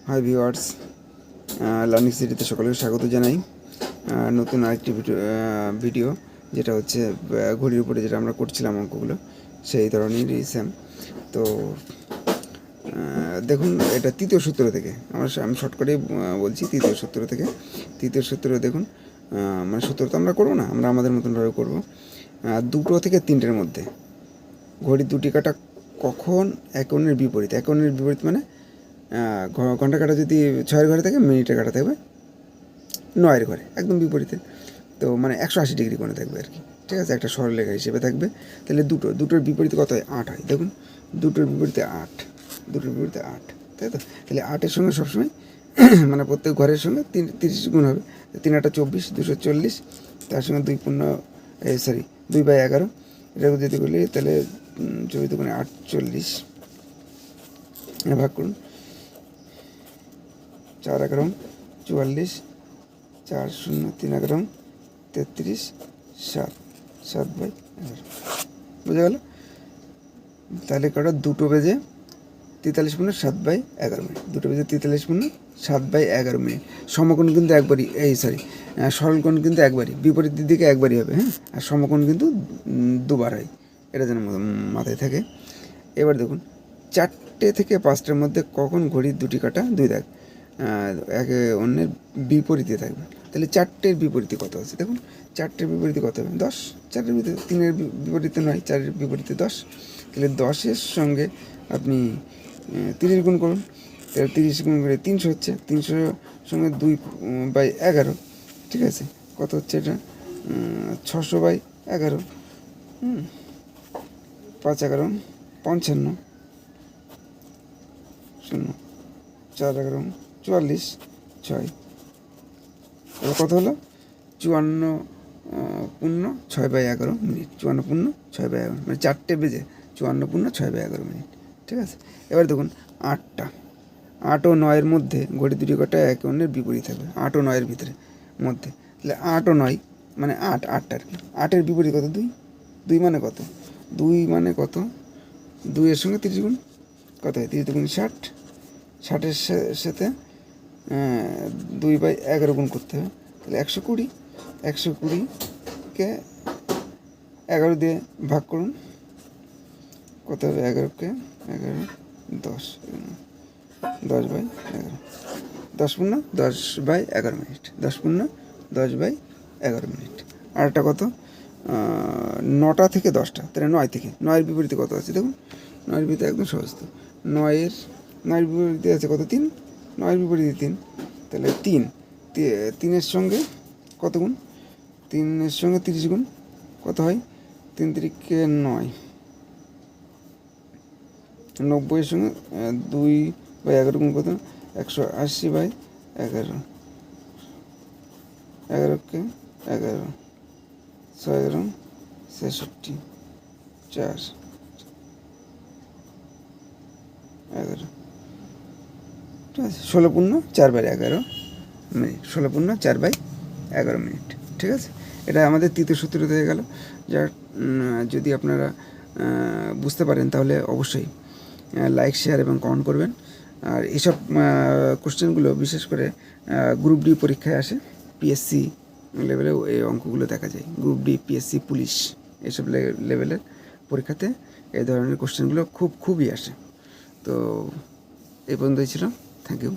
Hi viewers, learning সিটিতে সকলকে স্বাগত জানাই। নতুন আরেকটি ভিডিও যেটা হচ্ছে ঘড়ির উপরে যেটা আমরা করছিলাম অঙ্কগুলো, সেই ধরনেরই সেম। তো দেখুন, এটা তৃতীয় সূত্র থেকে আমি শর্টকাটেই বলছি। তৃতীয় সূত্র দেখুন, মানে সূত্র তো আমরা করবো না, আমরা আমাদের মতনভাবে করবো। 2 থেকে 3টের মধ্যে ঘড়ির দুটি কাঁটা কখন একনের বিপরীত? একনের বিপরীত মানে ঘন্টা কাঁটা যদি 6-এর ঘরে থাকে, মিনিটের কাঁটা থাকবে 9-এর ঘরে, একদম বিপরীতে। তো মানে 180 ডিগ্রি কোণে থাকবে আর কি, ঠিক আছে, একটা সরলরেখা হিসেবে থাকবে। তাহলে দুটোর বিপরীতে কত হয়? 8 হয়। দেখুন, দুটোর বিপরীতে 8, তাই তো? তাহলে 8-এর সঙ্গে সবসময় মানে প্রত্যেক ঘরের সঙ্গে 30 গুণ হবে। 3 × 24, 240, তার সঙ্গে 2/11। এটা যদি বলি তাহলে 24 × 48 ভাগ করুন, 4×11 44, 4 0 3×11 33, 7/11। বুঝা গেল? তাহলে কটা? 2 বেজে 43 মিনিট 7/11 মিনিট। 2 বেজে 43 মিনিট 7/11 মিনিট। সমকোণ কিন্তু একবারই, সরলকোণ কিন্তু একবারই, বিপরীত দিকে একবারই হবে, হ্যাঁ। আর সমকোণ কিন্তু দুবার হয়, এটা যেন মাথায় থাকে। এবার দেখুন, 4টে থেকে 5টার মধ্যে কখন ঘড়ির দুটি কাঁটা দুই দাগ একে অন্যের বিপরীতে থাকবে? তাহলে 4টের বিপরীতে কত আছে? দেখুন, 4টের বিপরীতে কত হবে? 10। 4টের বিপরীতে 3-এর বিপরীতে 9, 4-এর বিপরীতে 10। তাহলে 10-এর সঙ্গে আপনি 30 গুণ করুন। তাহলে 30 গুণ করে 300 হচ্ছে। 300 সঙ্গে 2/11, ঠিক আছে, কত হচ্ছে এটা? 600/11। 5×11 55, 0, 4×11 44, 6। তাহলে কত হলো? 54.6/11 মিনিট। 54.6/11 মানে 4টে বেজে 54.6/11 মিনিট, ঠিক আছে। এবার দেখুন, 8টা 8 ও 9-এর মধ্যে ঘড়ি দুটি কাঁটা একে অন্যের বিপরীত হবে। 8 ও 9-এর ভিতরে মধ্যে, তাহলে 8 ও 9 মানে 8 আর কি। 8-এর বিপরীত কত? 2। 2 মানে কত? 2-এর সঙ্গে 30 গুণ, কত হয়? 30 গুণ 60। 60-এর সাথে 2/11 গুণ করতে হবে, তাহলে 120। 120কে 11 দিয়ে ভাগ করুন, কত হবে? 11কে 11 10, 10/11। 10×10/11 মিনিট। 10×10/11 মিনিট। আর একটা কত? 9টা থেকে 10টা, তাহলে 9 থেকে 9-এর বিপরীতে কত আছে? দেখুন, 9-এর বিপরীতে একদম সহজ তো। 9-এর বিপরীতে আছে কত? 3। 9-এর বিপরীতে 3, তাহলে 3-এর সঙ্গে কত গুণ? 3-এর সঙ্গে 30 গুণ, কত হয়? 3 3-কে 9। 90-এর সঙ্গে 2/11 গুণ কত? 180/11। 11কে 11, 6×11 66, 4 11, ঠিক আছে। 16.4/11 মিনিট। 16.4/11 মিনিট, ঠিক আছে। এটা আমাদের তৃতীয় সূত্র হয়ে গেল। যার যদি আপনারা বুঝতে পারেন তাহলে অবশ্যই লাইক, শেয়ার এবং কমেন্ট করবেন। আর এইসব কোশ্চেনগুলো বিশেষ করে গ্রুপ ডি পরীক্ষায় আসে। পিএসসি লেভেলেও এই অঙ্কগুলো দেখা যায়। গ্রুপ ডি, পিএসসি, পুলিশ, এইসব লেভেলের পরীক্ষাতে এই ধরনের কোশ্চেনগুলো খুবই আসে। তো এই পর্যন্তই ছিল। Thank you.